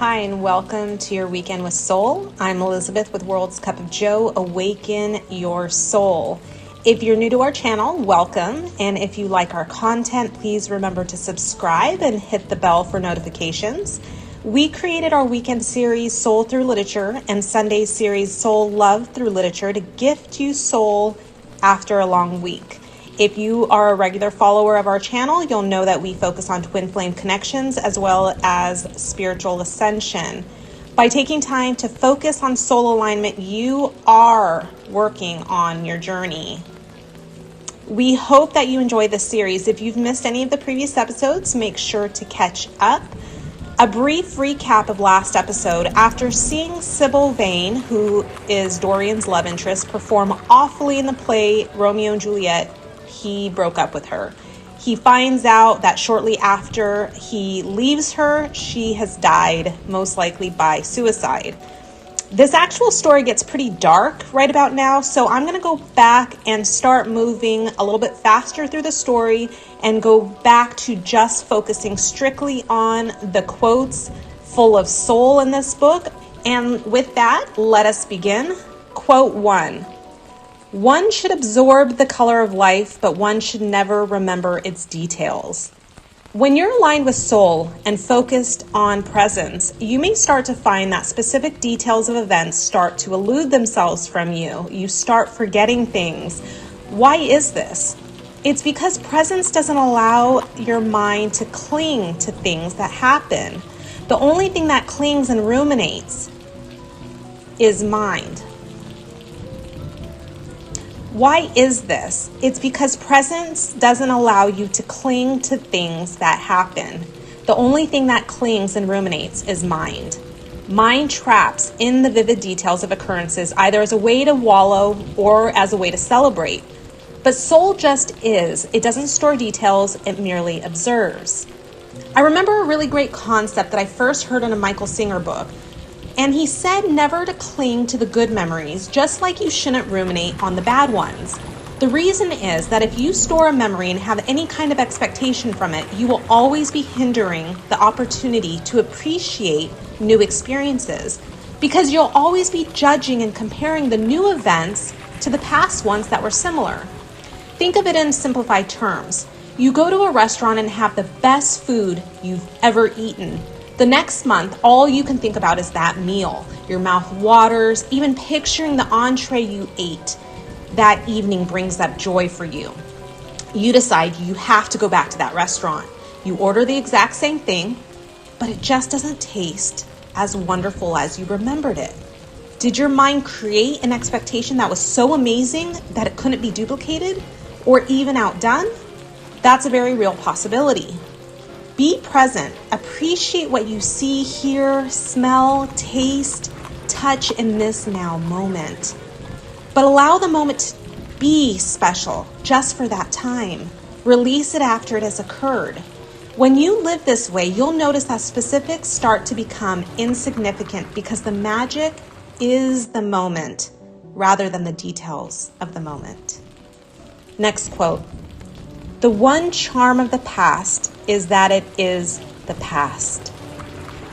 Hi, and welcome to your Weekend with Soul. I'm Elizabeth with World's Cup of Joe. Awaken your soul. If you're new to our channel, welcome. And if you like our content, please remember to subscribe and hit the bell for notifications. We created our weekend series, Soul Through Literature, and Sunday series, Soul Love Through Literature, to gift you soul after a long week. If you are a regular follower of our channel, you'll know that we focus on twin flame connections as well as spiritual ascension. By taking time to focus on soul alignment, you are working on your journey. We hope that you enjoy this series. If you've missed any of the previous episodes, make sure to catch up. A brief recap of last episode. After seeing Sybil Vane, who is Dorian's love interest, perform awfully in the play Romeo and Juliet, he broke up with her. He finds out that shortly after he leaves her, she has died, most likely by suicide. This actual story gets pretty dark right about now, so I'm going to go back and start moving a little bit faster through the story and go back to just focusing strictly on the quotes full of soul in this book. And with that, let us begin. Quote 1. One should absorb the color of life, but one should never remember its details. When you're aligned with soul and focused on presence, you may start to find that specific details of events start to elude themselves from you. You start forgetting things. Why is this? It's because presence doesn't allow your mind to cling to things that happen. The only thing that clings and ruminates is mind. Why is this? It's because presence doesn't allow you to cling to things that happen. The only thing that clings and ruminates is mind. Mind traps in the vivid details of occurrences, either as a way to wallow or as a way to celebrate. But soul just is. It doesn't store details, it merely observes. I remember a really great concept that I first heard in a Michael Singer book. And he said never to cling to the good memories, just like you shouldn't ruminate on the bad ones. The reason is that if you store a memory and have any kind of expectation from it, you will always be hindering the opportunity to appreciate new experiences, because you'll always be judging and comparing the new events to the past ones that were similar. Think of it in simplified terms. You go to a restaurant and have the best food you've ever eaten. The next month, all you can think about is that meal. Your mouth waters, even picturing the entree you ate that evening brings up joy for you. You decide you have to go back to that restaurant. You order the exact same thing, but it just doesn't taste as wonderful as you remembered it. Did your mind create an expectation that was so amazing that it couldn't be duplicated or even outdone? That's a very real possibility. Be present. Appreciate what you see, hear, smell, taste, touch in this now moment. But allow the moment to be special just for that time. Release it after it has occurred. When you live this way, you'll notice that specifics start to become insignificant because the magic is the moment rather than the details of the moment. Next quote. The one charm of the past is that it is the past.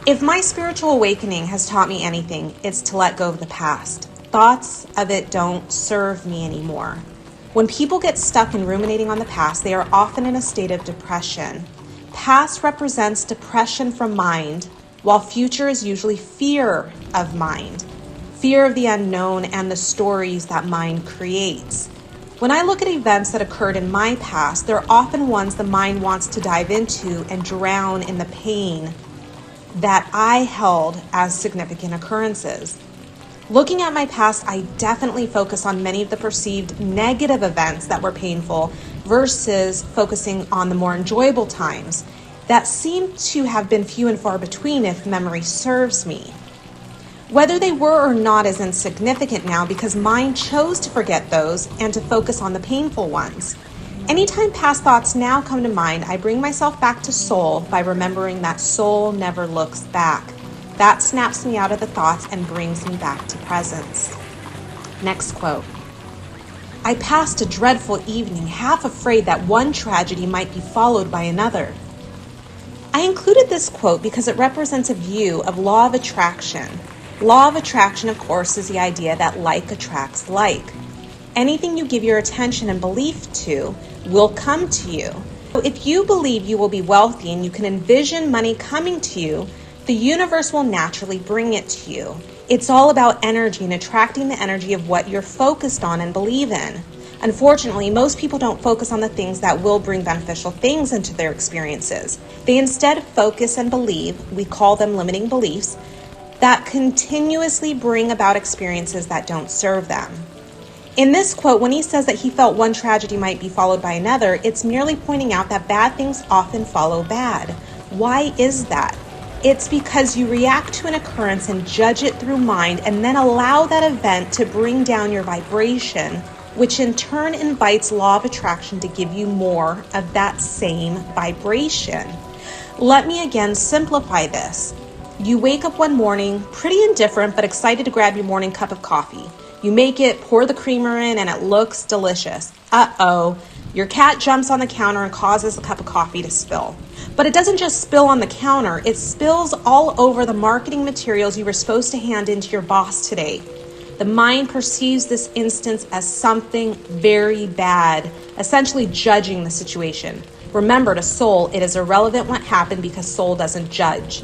If my spiritual awakening has taught me anything, it's to let go of the past. Thoughts of it don't serve me anymore. When people get stuck in ruminating on the past, they are often in a state of depression. Past represents depression from mind, while future is usually fear of mind. Fear of the unknown and the stories that mind creates. When I look at events that occurred in my past, they're often ones the mind wants to dive into and drown in the pain that I held as significant occurrences. Looking at my past, I definitely focus on many of the perceived negative events that were painful versus focusing on the more enjoyable times that seem to have been few and far between if memory serves me. Whether they were or not is insignificant now because mind chose to forget those and to focus on the painful ones. Anytime past thoughts now come to mind, I bring myself back to soul by remembering that soul never looks back. That snaps me out of the thoughts and brings me back to presence. Next quote. I passed a dreadful evening, half afraid that one tragedy might be followed by another. I included this quote because it represents a view of law of attraction. Law of attraction, of course, is the idea that like attracts like. Anything you give your attention and belief to will come to you. So if you believe you will be wealthy and you can envision money coming to you, the universe will naturally bring it to you. It's all about energy and attracting the energy of what you're focused on and believe in. Unfortunately, most people don't focus on the things that will bring beneficial things into their experiences. They instead focus and believe, we call them limiting beliefs, that continuously bring about experiences that don't serve them. In this quote, when he says that he felt one tragedy might be followed by another, it's merely pointing out that bad things often follow bad. Why is that? It's because you react to an occurrence and judge it through mind and then allow that event to bring down your vibration, which in turn invites law of attraction to give you more of that same vibration. Let me again simplify this. You wake up one morning pretty indifferent but excited to grab your morning cup of coffee. You make it, pour the creamer in, and it looks delicious. Uh-oh, your cat jumps on the counter and causes the cup of coffee to spill. But it doesn't just spill on the counter, it spills all over the marketing materials you were supposed to hand in to your boss today. The mind perceives this instance as something very bad, essentially judging the situation. Remember, to soul, it is irrelevant what happened because soul doesn't judge.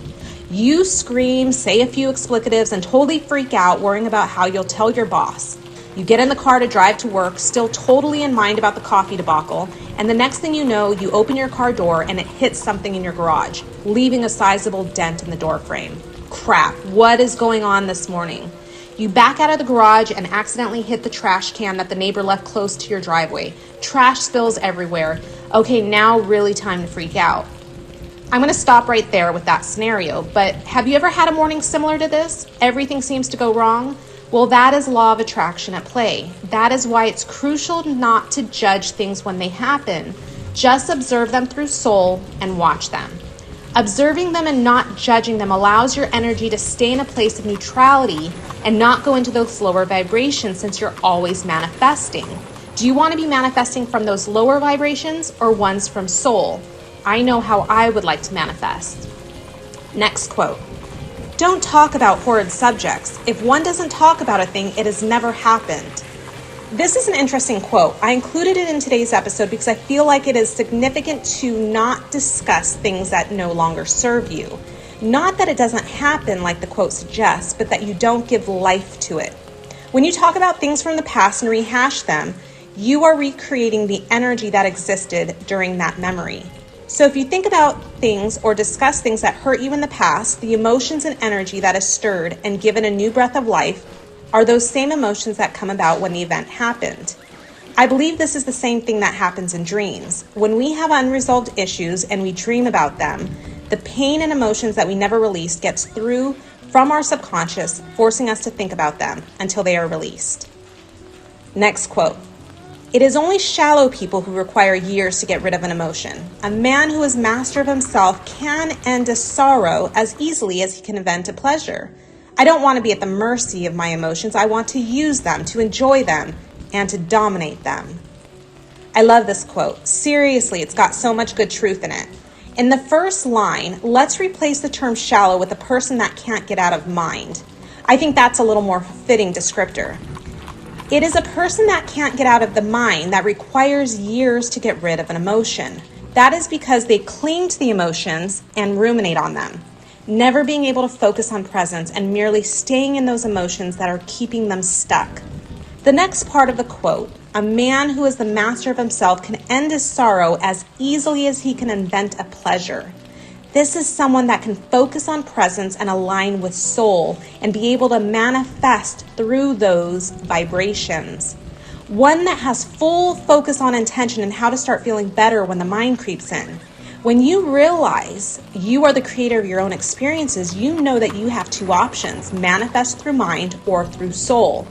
You scream, say a few explicatives, and totally freak out worrying about how you'll tell your boss. You get in the car to drive to work, still totally in mind about the coffee debacle, and the next thing you know, you open your car door and it hits something in your garage, leaving a sizable dent in the door frame. Crap, what is going on this morning? You back out of the garage and accidentally hit the trash can that the neighbor left close to your driveway. Trash spills everywhere. Okay, now really time to freak out. I'm going to stop right there with that scenario, but have you ever had a morning similar to this? Everything seems to go wrong? Well, that is law of attraction at play. That is why it's crucial not to judge things when they happen. Just observe them through soul and watch them. Observing them and not judging them allows your energy to stay in a place of neutrality and not go into those lower vibrations since you're always manifesting. Do you want to be manifesting from those lower vibrations or ones from soul? I know how I would like to manifest. Next quote. Don't talk about horrid subjects. If one doesn't talk about a thing, it has never happened. This is an interesting quote. I included it in today's episode because I feel like it is significant to not discuss things that no longer serve you. Not that it doesn't happen like the quote suggests, but that you don't give life to it. When you talk about things from the past and rehash them, you are recreating the energy that existed during that memory. So if you think about things or discuss things that hurt you in the past, the emotions and energy that is stirred and given a new breath of life are those same emotions that come about when the event happened. I believe this is the same thing that happens in dreams. When we have unresolved issues and we dream about them, the pain and emotions that we never released gets through from our subconscious, forcing us to think about them until they are released. Next quote. It is only shallow people who require years to get rid of an emotion. A man who is master of himself can end a sorrow as easily as he can invent a pleasure. I don't want to be at the mercy of my emotions. I want to use them, to enjoy them, and to dominate them. I love this quote. Seriously, it's got so much good truth in it. In the first line, let's replace the term shallow with a person that can't get out of mind. I think that's a little more fitting descriptor. It is a person that can't get out of the mind that requires years to get rid of an emotion. That is because they cling to the emotions and ruminate on them, never being able to focus on presence and merely staying in those emotions that are keeping them stuck. The next part of the quote, a man who is the master of himself can end his sorrow as easily as he can invent a pleasure. This is someone that can focus on presence and align with soul and be able to manifest through those vibrations. One that has full focus on intention and how to start feeling better when the mind creeps in. When you realize you are the creator of your own experiences, you know that you have two options, manifest through mind or through soul.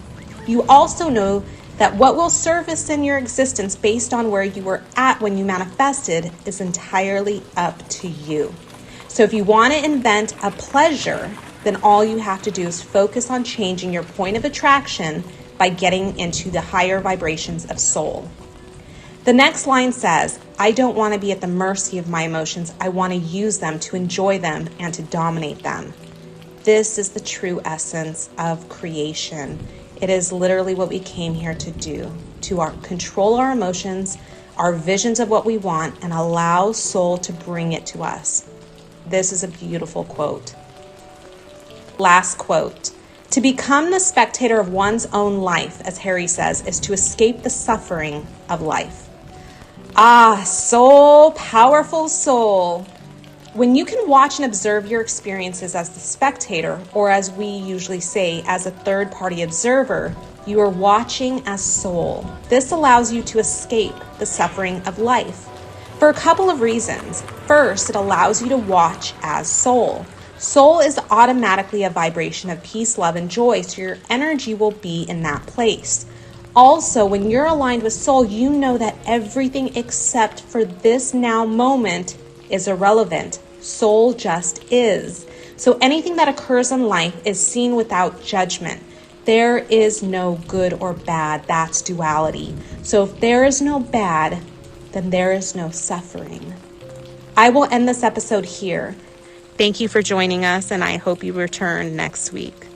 You also know that what will surface in your existence based on where you were at when you manifested is entirely up to you. So if you want to invent a pleasure, then all you have to do is focus on changing your point of attraction by getting into the higher vibrations of soul. The next line says, I don't want to be at the mercy of my emotions. I want to use them to enjoy them and to dominate them. This is the true essence of creation. It is literally what we came here to do, to control our emotions, our visions of what we want, and allow soul to bring it to us. This is a beautiful quote. Last quote. To become the spectator of one's own life, as Harry says, is to escape the suffering of life. Ah, soul, powerful soul. When you can watch and observe your experiences as the spectator, or as we usually say, as a third-party observer, you are watching as soul. This allows you to escape the suffering of life for a couple of reasons. First, it allows you to watch as soul. Soul is automatically a vibration of peace, love, and joy, so your energy will be in that place. Also, when you're aligned with soul, you know that everything except for this now moment is irrelevant. Soul just is. So anything that occurs in life is seen without judgment. There is no good or bad. That's duality. So if there is no bad, then there is no suffering. I will end this episode here. Thank you for joining us, and I hope you return next week.